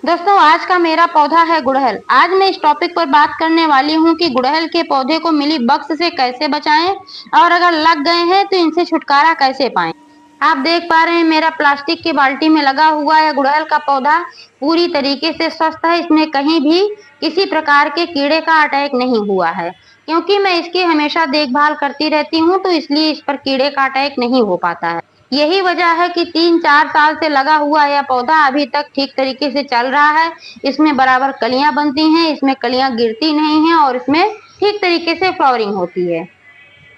दोस्तों, आज का मेरा पौधा है गुड़हल। आज मैं इस टॉपिक पर बात करने वाली हूँ कि गुड़हल के पौधे को मिली बग्स से कैसे बचाएं और अगर लग गए हैं तो इनसे छुटकारा कैसे पाएं। आप देख पा रहे हैं मेरा प्लास्टिक की बाल्टी में लगा हुआ है गुड़हल का पौधा पूरी तरीके से स्वस्थ है। इसमें कहीं भी किसी प्रकार के कीड़े का अटैक नहीं हुआ है, क्योंकि मैं इसकी हमेशा देखभाल करती रहती हूँ, तो इसलिए इस पर कीड़े का अटैक नहीं हो पाता है। यही वजह है कि 3-4 साल से लगा हुआ यह पौधा अभी तक ठीक तरीके से चल रहा है। इसमें बराबर कलियां बनती हैं, इसमें कलियां गिरती नहीं हैं और इसमें ठीक तरीके से फ्लावरिंग होती है।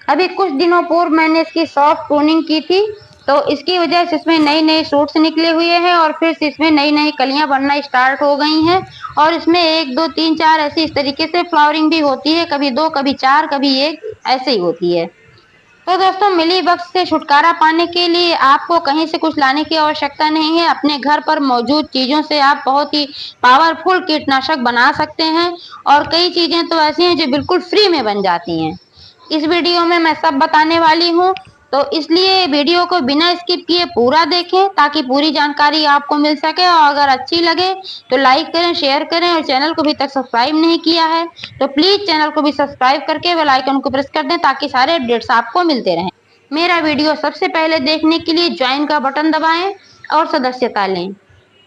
अभी कुछ दिनों पूर्व मैंने इसकी सॉफ्ट प्रूनिंग की थी, तो इसकी वजह से इसमें नए-नए शूट्स निकले हुए हैं और फिर से इसमें नई-नई कलियां बनना स्टार्ट हो गई हैं और इसमें 1, 2, 3, 4 ऐसे इस तरीके से फ्लावरिंग भी होती है, कभी 2, कभी 4, कभी 1 ऐसे ही होती है। तो दोस्तों, मिलीबग्स से छुटकारा पाने के लिए आपको कहीं से कुछ लाने की आवश्यकता नहीं है। अपने घर पर मौजूद चीजों से आप बहुत ही पावरफुल कीटनाशक बना सकते हैं और कई चीजें तो ऐसी हैं जो बिल्कुल फ्री में बन जाती हैं। इस वीडियो में मैं सब बताने वाली हूँ, तो इसलिए वीडियो को बिना स्किप किए पूरा देखें ताकि पूरी जानकारी आपको मिल सके और अगर अच्छी लगे तो लाइक करें, शेयर करें और चैनल को अभी तक सब्सक्राइब नहीं किया है तो प्लीज चैनल को भी सब्सक्राइब करके बेल आइकन को प्रेस कर दें ताकि सारे अपडेट्स आपको मिलते रहें। मेरा वीडियो सबसे पहले देखने के लिए ज्वाइन का बटन दबाएं और सदस्यता लें।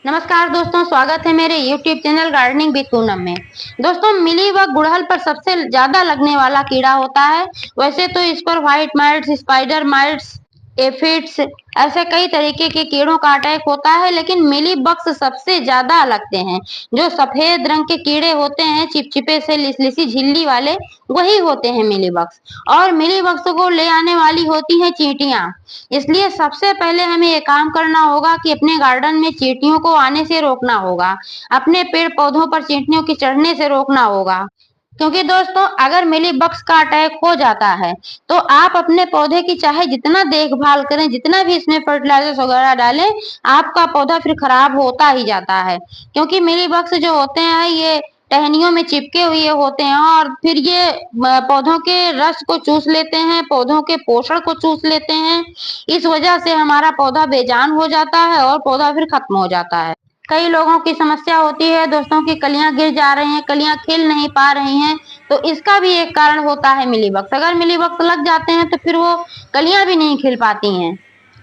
नमस्कार दोस्तों, स्वागत है मेरे YouTube channel gardening with Poonam में। दोस्तों, मिलीबग गुड़हल पर सबसे ज्यादा लगने वाला कीड़ा होता है। वैसे तो इस पर white mites, spider mites, aphids ऐसे कई तरीके के कीड़ों का अटैक होता है, लेकिन मिलीबग्स सबसे ज्यादा लगते हैं। जो सफेद रंग के कीड़े होते हैं, चिपचिपे से लिसलिसी झिल्ली वाले, वही होते हैं मिलीबग्स। और मिलीबग्स को ले आने वाली होती हैं चींटियां। इसलिए सबसे पहले हमें ये काम करना होगा कि अपने गार्डन में चींटियों को आने से रोकना होगा। अपने पेड़ पौधों पर चींटियों के चढ़ने से रोकना होगा, क्योंकि दोस्तों अगर मिलीबग्स का अटैक हो जाता है तो आप अपने पौधे की चाहे जितना देखभाल करें, जितना भी इसमें फर्टिलाइजर्स वगैरह डालें, आपका पौधा फिर खराब होता ही जाता है। क्योंकि मिलीबग्स जो होते हैं ये टहनियों में चिपके हुए होते हैं और फिर ये पौधों के रस को चूस लेते हैं, पौधों के पोषण को चूस लेते हैं। इस वजह से हमारा पौधा बेजान हो जाता है और पौधा फिर खत्म हो जाता है। कई लोगों की समस्या होती है दोस्तों की कलियां गिर जा रही हैं, कलियां खिल नहीं पा रही हैं, तो इसका भी एक कारण होता है मिलीबग्स। अगर मिलीबग्स लग जाते हैं तो फिर वो कलियां भी नहीं खिल पाती हैं,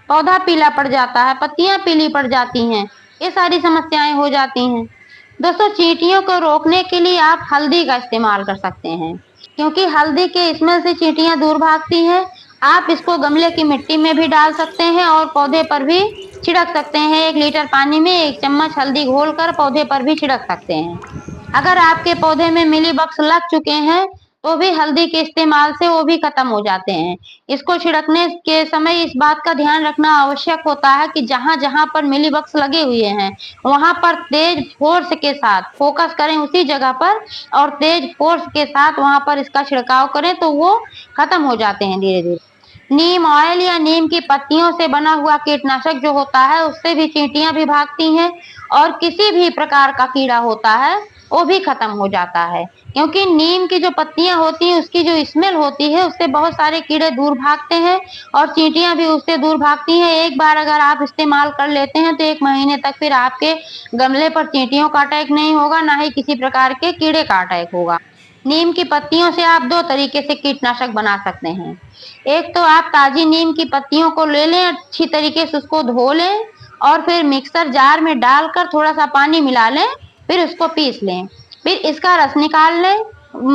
पौधा पीला पड़ जाता है, पत्तियां पीली पड़ जाती हैं, ये सारी समस्याएं हो जाती हैं। दोस्तों, चींटियों को रोकने के लिए आप हल्दी का इस्तेमाल कर सकते हैं, क्योंकि हल्दी के स्मेल से चींटियां दूर भागती हैं। आप इसको गमले की मिट्टी में भी डाल सकते हैं और पौधे पर भी छिड़क सकते हैं। 1 लीटर पानी में 1 चम्मच हल्दी घोलकर पौधे पर भी छिड़क सकते हैं। अगर आपके पौधे में मिलीबग्स लग चुके हैं तो भी हल्दी के इस्तेमाल से वो भी खत्म हो जाते हैं। इसको छिड़कने के समय इस बात का ध्यान रखना आवश्यक होता है कि जहां जहां पर मिलीबग्स लगे हुए हैं वहां पर तेज फोर्स के साथ फोकस करें उसी जगह पर और तेज फोर्स के साथ वहां पर इसका छिड़काव करें तो वो खत्म हो जाते हैं धीरे धीरे। नीम ऑयल या नीम की पत्तियों से बना हुआ कीटनाशक जो होता है उससे भी चींटियां भी भागती हैं और किसी भी प्रकार का कीड़ा होता है वो भी खत्म हो जाता है। क्योंकि नीम की जो पत्तियां होती हैं उसकी जो स्मेल होती है उससे बहुत सारे कीड़े दूर भागते हैं और चींटियां भी उससे दूर भागती हैं। एक बार अगर आप इस्तेमाल कर लेते हैं तो 1 महीने तक फिर आपके गमले पर चींटियों का अटैक नहीं होगा, ना ही किसी प्रकार के कीड़े का अटैक होगा। नीम की पत्तियों से आप 2 तरीके से कीटनाशक बना सकते हैं। एक तो आप ताजी नीम की पत्तियों को ले लें, अच्छी तरीके से उसको धो लें और फिर मिक्सर जार में डालकर थोड़ा सा पानी मिला लें, फिर उसको पीस लें। फिर इसका रस निकाल लें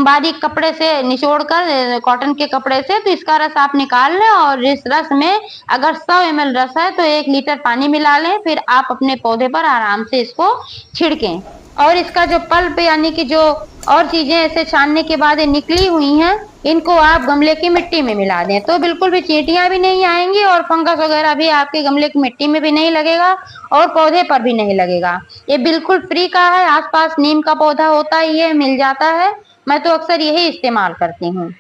बारीक कपड़े से निचोड़ कर, कॉटन के कपड़े से, तो इसका रस आप निकाल लें और इस रस में अगर 100 ml रस है तो 1 लीटर पानी मिला लें। फिर आप अपने पौधे पर आराम से इसको छिड़कें और इसका जो पल्प यानी कि जो और चीजें ऐसे छानने के बाद निकली हुई हैं इनको आप गमले की मिट्टी में मिला दें तो बिल्कुल भी चींटियां भी नहीं आएंगी और फंगस वगैरह भी आपके गमले की मिट्टी में भी नहीं लगेगा और पौधे पर भी नहीं लगेगा। ये बिल्कुल फ्री का है, आसपास नीम का पौधा होता ही है, मिल जाता है। मैं तो अक्सर यही इस्तेमाल करती हूँ।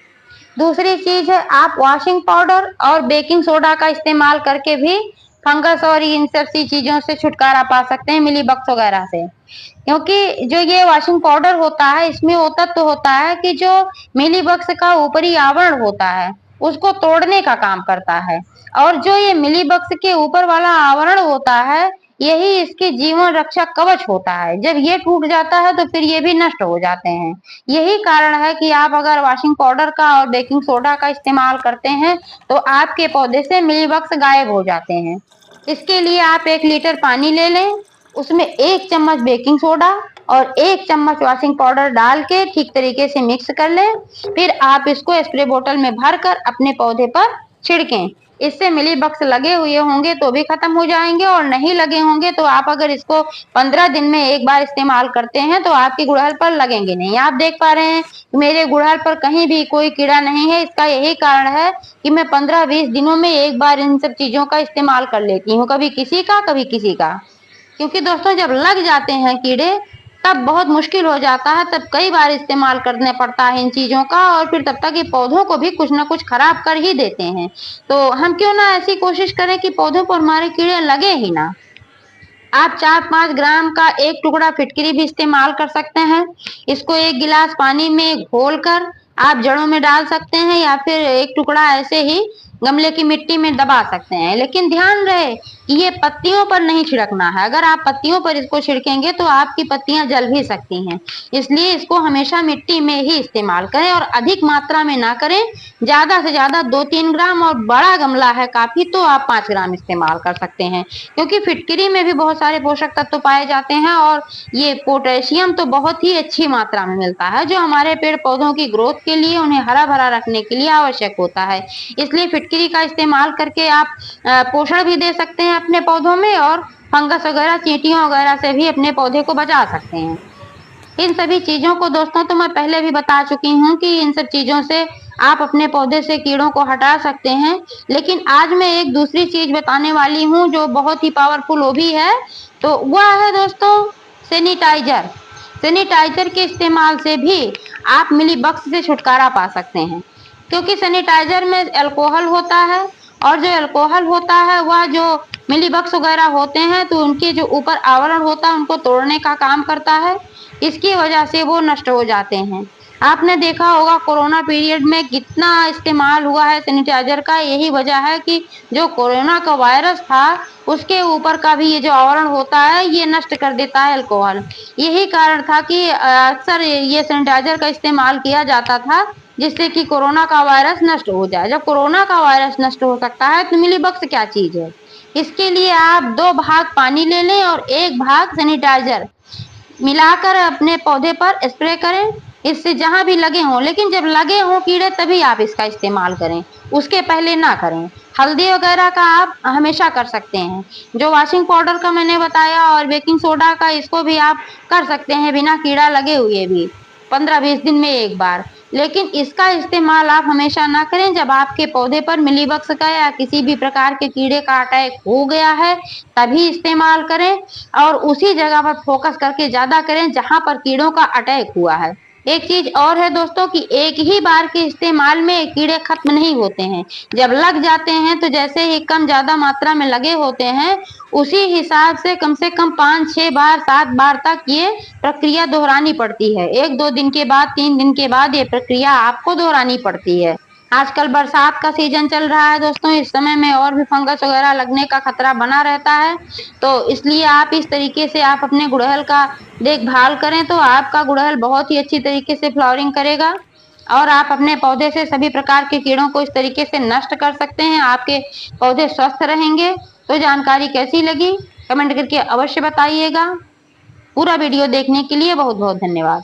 दूसरी चीज है आप वॉशिंग पाउडर और बेकिंग सोडा का इस्तेमाल करके भी फंगस और इन सब सी चीजों से छुटकारा पा सकते हैं, मिलीबग्स वगैरह से। क्योंकि जो ये वॉशिंग पाउडर होता है इसमें होता तो होता है कि जो मिलीबग्स का ऊपरी आवरण होता है उसको तोड़ने का काम करता है और जो ये मिलीबग्स के ऊपर वाला आवरण होता है यही इसके जीवन रक्षा कवच होता है। जब ये टूट जाता है तो फिर ये भी नष्ट हो जाते हैं। यही कारण है कि आप अगर वॉशिंग पाउडर का और बेकिंग सोडा का इस्तेमाल करते हैं तो आपके पौधे से मिलीबग्स गायब हो जाते हैं। इसके लिए आप 1 लीटर पानी ले लें, उसमें 1 चम्मच बेकिंग सोडा और 1 चम्मच वॉशिंग पाउडर डाल के ठीक तरीके से मिक्स कर लें। फिर आप इसको स्प्रे बोतल में भरकर अपने पौधे पर छिड़कें। इससे मिलीबग्स लगे हुए होंगे तो भी खत्म हो जाएंगे और नहीं लगे होंगे तो आप अगर इसको 15 दिन में एक बार इस्तेमाल करते हैं तो आपकी गुड़हल पर लगेंगे नहीं। आप देख पा रहे हैं मेरे गुड़हल पर कहीं भी कोई कीड़ा नहीं है। इसका यही कारण है कि मैं 15-20 दिनों में एक बार इन सब चीजों का इस्तेमाल कर लेती हूँ, कभी किसी का कभी किसी का। क्योंकि दोस्तों जब लग जाते हैं कीड़े तब बहुत मुश्किल हो जाता है, तब कई बार इस्तेमाल करना पड़ता है इन चीजों का और फिर तब तक ये पौधों को भी कुछ ना कुछ खराब कर ही देते हैं। तो हम क्यों ना ऐसी कोशिश करें कि पौधों पर हमारे कीड़े लगे ही ना। आप 4-5 ग्राम का एक टुकड़ा फिटकरी भी इस्तेमाल कर सकते हैं। इसको 1 गिलास पानी में घोलकर आप जड़ों में डाल सकते हैं या फिर एक टुकड़ा ऐसे ही गमले की मिट्टी में दबा सकते हैं। लेकिन ध्यान रहे कि ये पत्तियों पर नहीं छिड़कना है। अगर आप पत्तियों पर इसको छिड़केंगे तो आपकी पत्तियां जल भी सकती हैं। इसलिए इसको हमेशा मिट्टी में ही इस्तेमाल करें और अधिक मात्रा में ना करें। ज्यादा से ज्यादा 2-3 ग्राम और बड़ा गमला है काफी तो आप 5 ग्राम इस्तेमाल कर सकते हैं। क्योंकि फिटकरी में भी बहुत सारे पोषक तत्व पाए जाते हैं और ये पोटेशियम तो बहुत ही अच्छी मात्रा में मिलता है जो हमारे पेड़ पौधों की ग्रोथ के लिए, उन्हें हरा भरा रखने के लिए आवश्यक होता है। इसलिए फिटकरी का इस्तेमाल करके आप पोषण भी दे सकते हैं अपने पौधों में और फंगस वगैरह, चींटियों वगैरह से भी अपने पौधे को बचा सकते हैं। इन सभी चीजों को दोस्तों तो मैं पहले भी बता चुकी हूँ कि इन सब चीजों से आप अपने पौधे से कीड़ों को हटा सकते हैं। लेकिन आज मैं एक दूसरी चीज बताने वाली हूँ जो बहुत ही पावरफुल वो भी है। तो वह है दोस्तों सैनिटाइजर। सैनिटाइजर के इस्तेमाल से भी आप मिलीबग्स से छुटकारा पा सकते हैं। क्योंकि सैनिटाइजर में अल्कोहल होता है और जो अल्कोहल होता है वह जो मिलीबग्स वगैरह होते हैं तो उनके जो ऊपर आवरण होता है उनको तोड़ने का काम करता है। इसकी वजह से वो नष्ट हो जाते हैं। आपने देखा होगा कोरोना पीरियड में कितना इस्तेमाल हुआ है सैनिटाइजर का। यही वजह है कि जो कोरोना का वायरस था उसके ऊपर का भी ये जो आवरण होता है ये नष्ट कर देता है अल्कोहल। यही कारण था कि अक्सर ये सैनिटाइजर का इस्तेमाल किया जाता था जिससे कि कोरोना का वायरस नष्ट हो जाए। जब कोरोना का वायरस नष्ट हो सकता है तो मिलीबग्स क्या चीज है। इसके लिए आप 2 भाग पानी ले लें और 1 भाग सैनिटाइजर मिलाकर अपने पौधे पर स्प्रे करें। इससे जहां भी लगे हों, लेकिन जब लगे हों कीड़े तभी आप इसका इस्तेमाल करें, उसके पहले ना करें। हल्दी वगैरह का आप हमेशा कर सकते हैं। जो वॉशिंग पाउडर का मैंने बताया और बेकिंग सोडा का इसको भी आप कर सकते हैं बिना कीड़ा लगे हुए भी 15-20 दिन में एक बार। लेकिन इसका इस्तेमाल आप हमेशा ना करें जब आपके पौधे पर मिलीबग्स का या किसी भी प्रकार के कीड़े का अटैक हो गया है, तभी इस्तेमाल करें और उसी जगह पर फोकस करके ज्यादा करें जहां पर कीड़ों का अटैक हुआ है। एक चीज और है दोस्तों कि एक ही बार के इस्तेमाल में कीड़े खत्म नहीं होते हैं। जब लग जाते हैं तो जैसे ही कम ज्यादा मात्रा में लगे होते हैं उसी हिसाब से कम 5-6 बार 7 बार तक ये प्रक्रिया दोहरानी पड़ती है। 1-2 दिन के बाद 3 दिन के बाद ये प्रक्रिया आपको दोहरानी पड़ती है। आजकल बरसात का सीजन चल रहा है दोस्तों, इस समय में और भी फंगस वगैरह लगने का खतरा बना रहता है। तो इसलिए आप इस तरीके से आप अपने गुड़हल का देखभाल करें तो आपका गुड़हल बहुत ही अच्छी तरीके से फ्लावरिंग करेगा और आप अपने पौधे से सभी प्रकार के कीड़ों को इस तरीके से नष्ट कर सकते हैं। आपके पौधे स्वस्थ रहेंगे। तो जानकारी कैसी लगी कमेंट करके अवश्य बताइएगा। पूरा वीडियो देखने के लिए बहुत बहुत धन्यवाद।